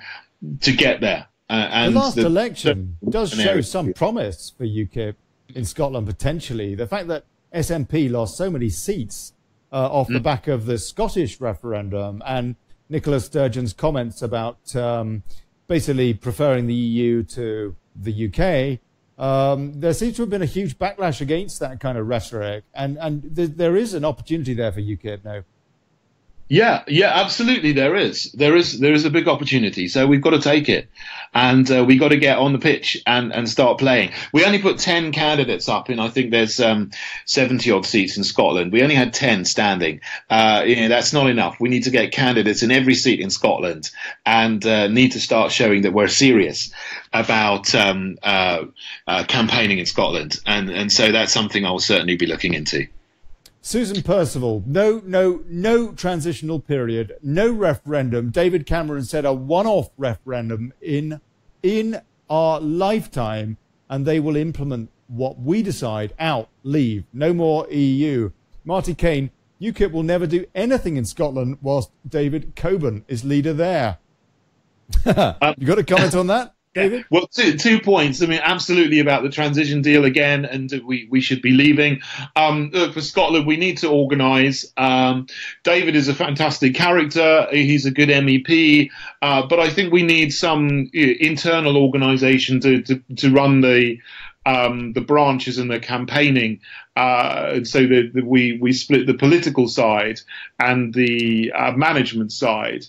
get there. And the last election does show some promise for UKIP in Scotland, potentially. The fact that SNP lost so many seats off the back of the Scottish referendum and Nicola Sturgeon's comments about basically preferring the EU to the UK, there seems to have been a huge backlash against that kind of rhetoric, and there is an opportunity there for UKIP now. Yeah, absolutely. There is a big opportunity. So we've got to take it, and we've got to get on the pitch and start playing. We only put 10 candidates up in. I think there's 70 odd seats in Scotland. We only had 10 standing. That's not enough. We need to get candidates in every seat in Scotland, and need to start showing that we're serious about campaigning in Scotland. And so that's something I'll certainly be looking into. Susan Percival, no transitional period, no referendum. David Cameron said a one-off referendum in our lifetime, and they will implement what we decide. Out, leave, no more EU. Marty Kane, UKIP will never do anything in Scotland whilst David Coburn is leader there. You got a comment on that, David? Well, two points. I mean, absolutely about the transition deal again, and we should be leaving. Look, for Scotland, we need to organise. David is a fantastic character. He's a good MEP, but I think we need some internal organisation to run the branches and the campaigning, so that we split the political side and the management side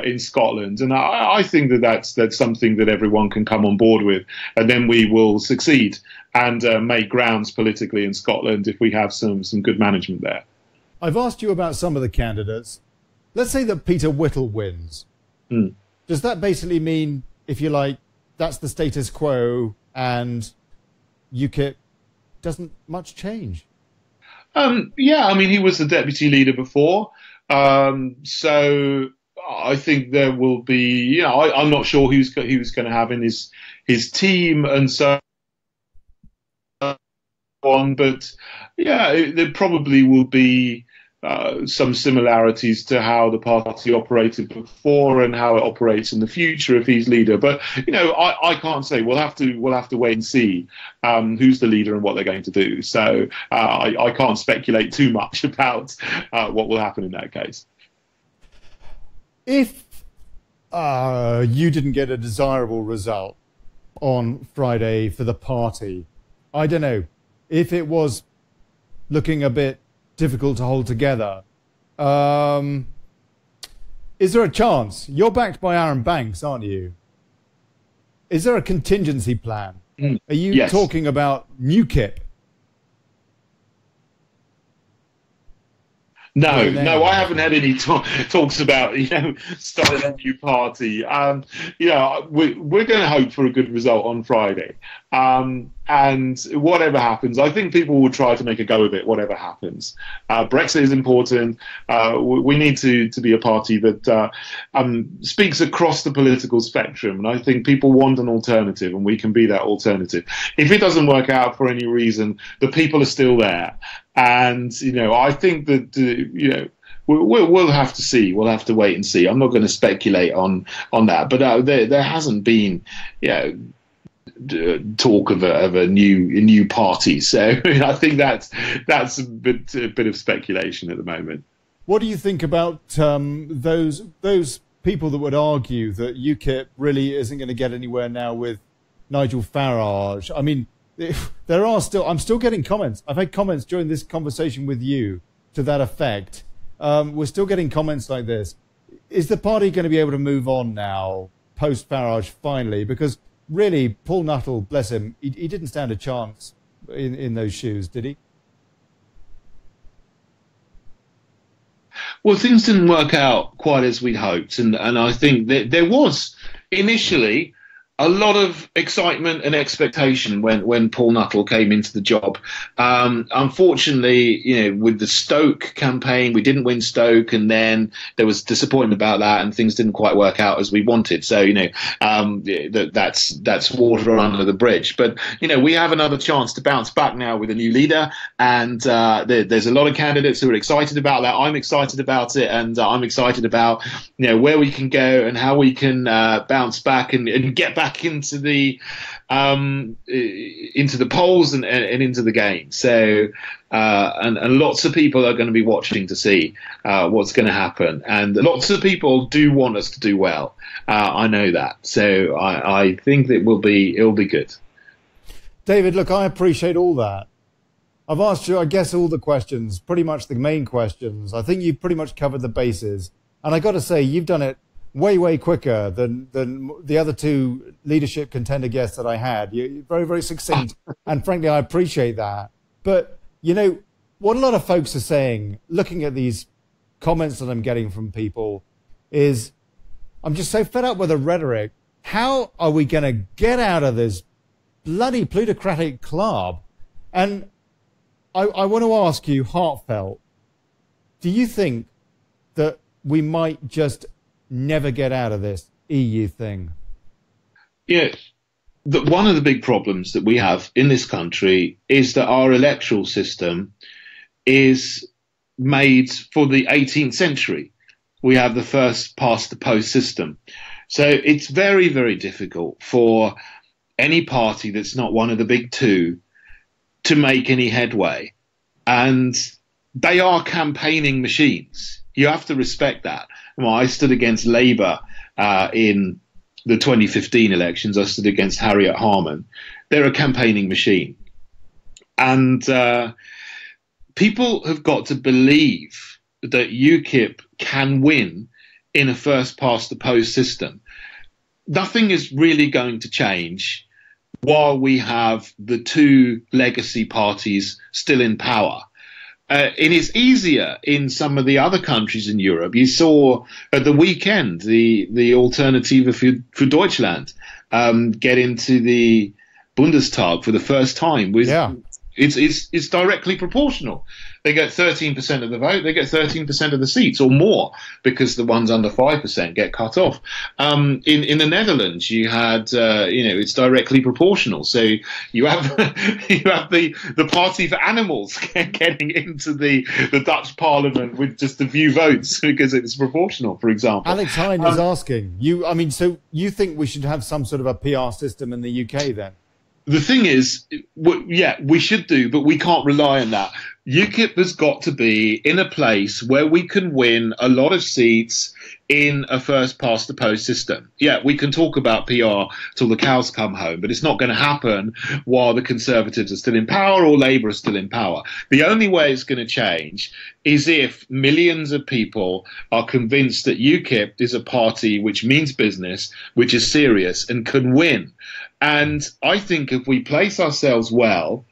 in Scotland. And I think that's something that everyone can come on board with, and then we will succeed and make grounds politically in Scotland if we have some good management there. I've asked you about some of the candidates. Let's say that Peter Whittle wins. Does that basically mean, if you like, that's the status quo and UKIP doesn't much change? Yeah, I mean, he was the deputy leader before, so I think there will be. I'm not sure who's going to have in his team and so on, but yeah, there probably will be some similarities to how the party operated before and how it operates in the future if he's leader. But I can't say. We'll have to wait and see who's the leader and what they're going to do. So I can't speculate too much about what will happen in that case. If you didn't get a desirable result on Friday for the party, I don't know, if it was looking a bit difficult to hold together, is there a chance? You're backed by Aaron Banks, aren't you? Is there a contingency plan? Are you talking about UKIP? No, I haven't had any talks about starting a new party. We're going to hope for a good result on Friday, and whatever happens, I think people will try to make a go of it. Whatever happens, Brexit is important. We need to be a party that speaks across the political spectrum, and I think people want an alternative, and we can be that alternative. If it doesn't work out for any reason, the people are still there. And, I think that, we'll have to see. We'll have to wait and see. I'm not going to speculate on that. But there hasn't been, talk of a new party. So I think that's a bit of speculation at the moment. What do you think about those people that would argue that UKIP really isn't going to get anywhere now with Nigel Farage? I mean, I'm still getting comments. I've had comments during this conversation with you to that effect. We're still getting comments like this. Is the party going to be able to move on now, post-Farage, finally? Because really, Paul Nuttall, bless him, he didn't stand a chance in those shoes, did he? Well, things didn't work out quite as we'd hoped. And I think that there was initially a lot of excitement and expectation when Paul Nuttall came into the job. Unfortunately, with the Stoke campaign, we didn't win Stoke, and then there was disappointment about that, and things didn't quite work out as we wanted. So, that's water under the bridge. But, we have another chance to bounce back now with a new leader, and there's a lot of candidates who are excited about that. I'm excited about it, and I'm excited about, where we can go and how we can bounce back and get back into the polls and into the game. So and lots of people are going to be watching to see what's going to happen, and lots of people do want us to do well. I know that, so I think that it'll be good. David, look, I appreciate all that. I've asked you, I guess, all the questions, pretty much the main questions. I think you've pretty much covered the bases, and I got to say, you've done it way quicker than the other two leadership contender guests that I had. You're very, very succinct, and frankly, I appreciate that. But, what a lot of folks are saying, looking at these comments that I'm getting from people, is I'm just so fed up with the rhetoric. How are we going to get out of this bloody plutocratic club? And I want to ask you, heartfelt, do you think that we might just never get out of this EU thing? Yeah, one of the big problems that we have in this country is that our electoral system is made for the 18th century. We have the first past the post system. So it's very, very difficult for any party that's not one of the big two to make any headway. And they are campaigning machines. You have to respect that. Well, I stood against Labour in the 2015 elections. I stood against Harriet Harman. They're a campaigning machine. And people have got to believe that UKIP can win in a first-past-the-post system. Nothing is really going to change while we have the two legacy parties still in power. It is easier in some of the other countries in Europe. You saw at the weekend the Alternative für Deutschland get into the Bundestag for the first time. It's directly proportional. They get 13% of the vote. They get 13% of the seats or more, because the ones under 5% get cut off. In the Netherlands, you had it's directly proportional. So you have the Party for Animals getting into the Dutch Parliament with just a few votes because it's proportional. For example, Alex Hine is asking you. I mean, so you think we should have some sort of a PR system in the UK then? The thing is, we should do, but we can't rely on that. UKIP has got to be in a place where we can win a lot of seats in a first-past-the-post system. Yeah, we can talk about PR till the cows come home, but it's not going to happen while the Conservatives are still in power or Labour are still in power. The only way it's going to change is if millions of people are convinced that UKIP is a party which means business, which is serious and can win. And I think if we place ourselves well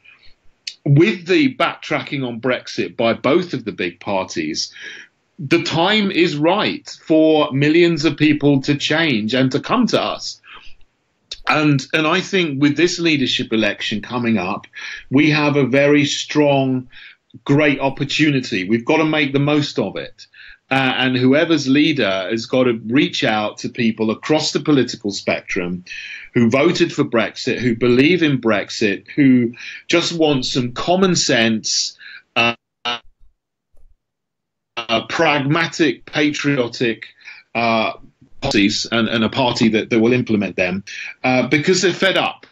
with the backtracking on Brexit by both of the big parties, the time is right for millions of people to change and to come to us. And I think with this leadership election coming up, we have a very strong, great opportunity. We've got to make the most of it. And whoever's leader has got to reach out to people across the political spectrum who voted for Brexit, who believe in Brexit, who just want some common sense, pragmatic, patriotic policies and a party that will implement them because they're fed up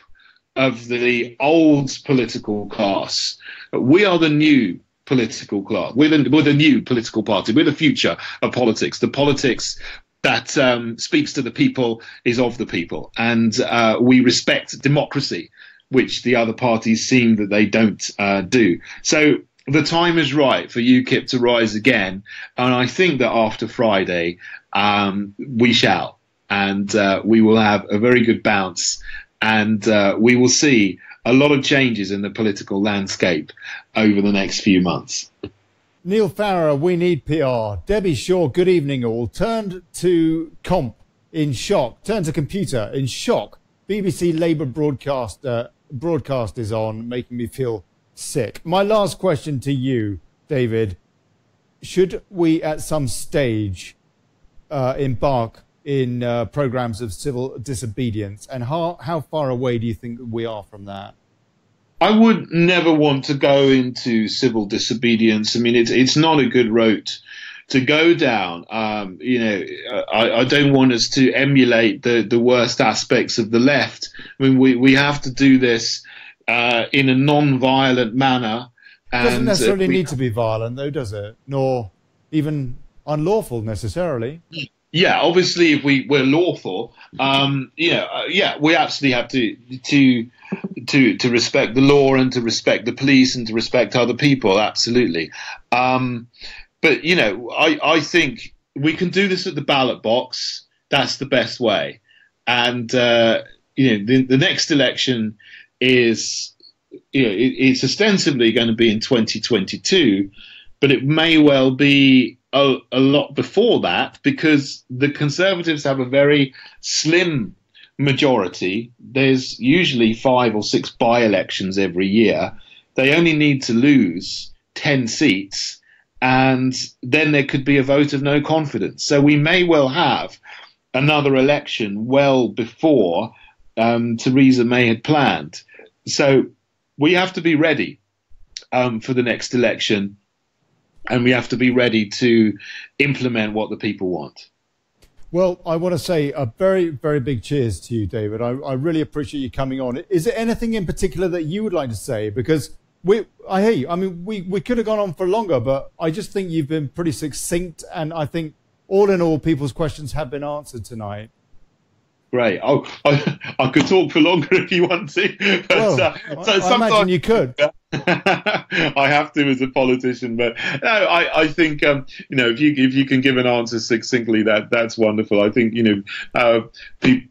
of the old political class. We are the new political class. We're the new political party. We're the future of politics. The politics that speaks to the people is of the people. And we respect democracy, which the other parties seem that they don't do. So the time is right for UKIP to rise again. And I think that after Friday, we shall. And we will have a very good bounce. And we will see a lot of changes in the political landscape over the next few months. Neil Farrer, We Need PR. Debbie Shaw, good evening all. Turned to comp in shock. Turned to computer in shock. BBC Labour broadcast is on, making me feel sick. My last question to you, David. Should we at some stage embark in programs of civil disobedience, and how far away do you think we are from that? I would never want to go into civil disobedience. I mean, it's not a good route to go down. I don't want us to emulate the worst aspects of the left. I mean, we have to do this in a non-violent manner. It doesn't necessarily need to be violent, though, does it? Nor even unlawful necessarily. Yeah, obviously, if we're lawful, we absolutely have to respect the law and to respect the police and to respect other people. Absolutely, but I think we can do this at the ballot box. That's the best way. And the next election is, it's ostensibly going to be in 2022, but it may well be a lot before that, because the Conservatives have a very slim majority. There's usually 5 or 6 by-elections every year. They only need to lose 10 seats, and then there could be a vote of no confidence. So we may well have another election well before Theresa May had planned. So we have to be ready for the next election. And we have to be ready to implement what the people want. Well, I want to say a very, very big cheers to you, David. I really appreciate you coming on. Is there anything in particular that you would like to say? Because I hear you. I mean, we could have gone on for longer, but I just think you've been pretty succinct. And I think all in all, people's questions have been answered tonight. Great. Oh, I could talk for longer if you want to. But, I imagine you could. I have to as a politician, but no, I think if you can give an answer succinctly, that's wonderful. I think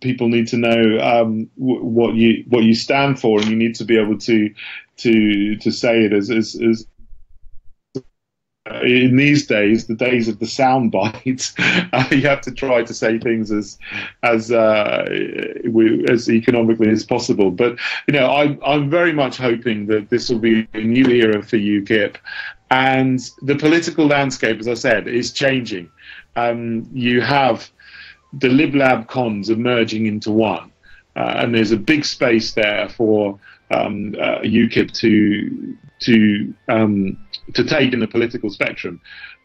people need to know what you stand for, and you need to be able to say it as in these days, the days of the sound bites, you have to try to say things as economically as possible. But I'm very much hoping that this will be a new era for UKIP, and the political landscape, as I said, is changing. You have the Lib Lab cons emerging into one, and there's a big space there for UKIP to take in the political spectrum.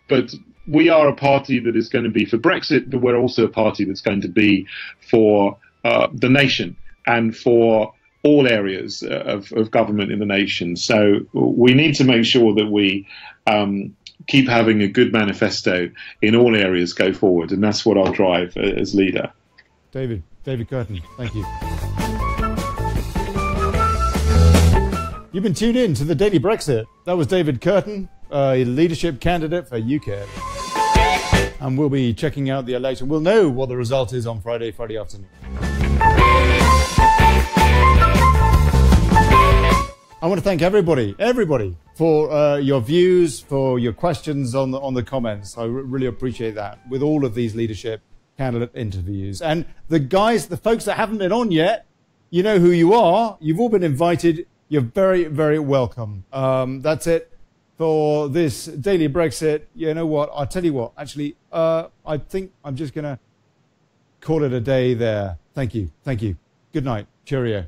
But we are a party that is going to be for Brexit, but we're also a party that's going to be for the nation and for all areas of government in the nation. So we need to make sure that we keep having a good manifesto in all areas go forward, and that's what I'll drive as leader. David Kurten, thank you. You've been tuned in to the Daily Brexit. That was David Kurten, a leadership candidate for UKIP. And we'll be checking out the election. We'll know what the result is on Friday afternoon. I want to thank everybody for your views, for your questions on the comments. I really appreciate that with all of these leadership candidate interviews. And the folks that haven't been on yet, you know who you are. You've all been invited. You're very, very welcome. That's it for this Daily Brexit. You know what? I'll tell you what. Actually, I think I'm just going to call it a day there. Thank you. Thank you. Good night. Cheerio.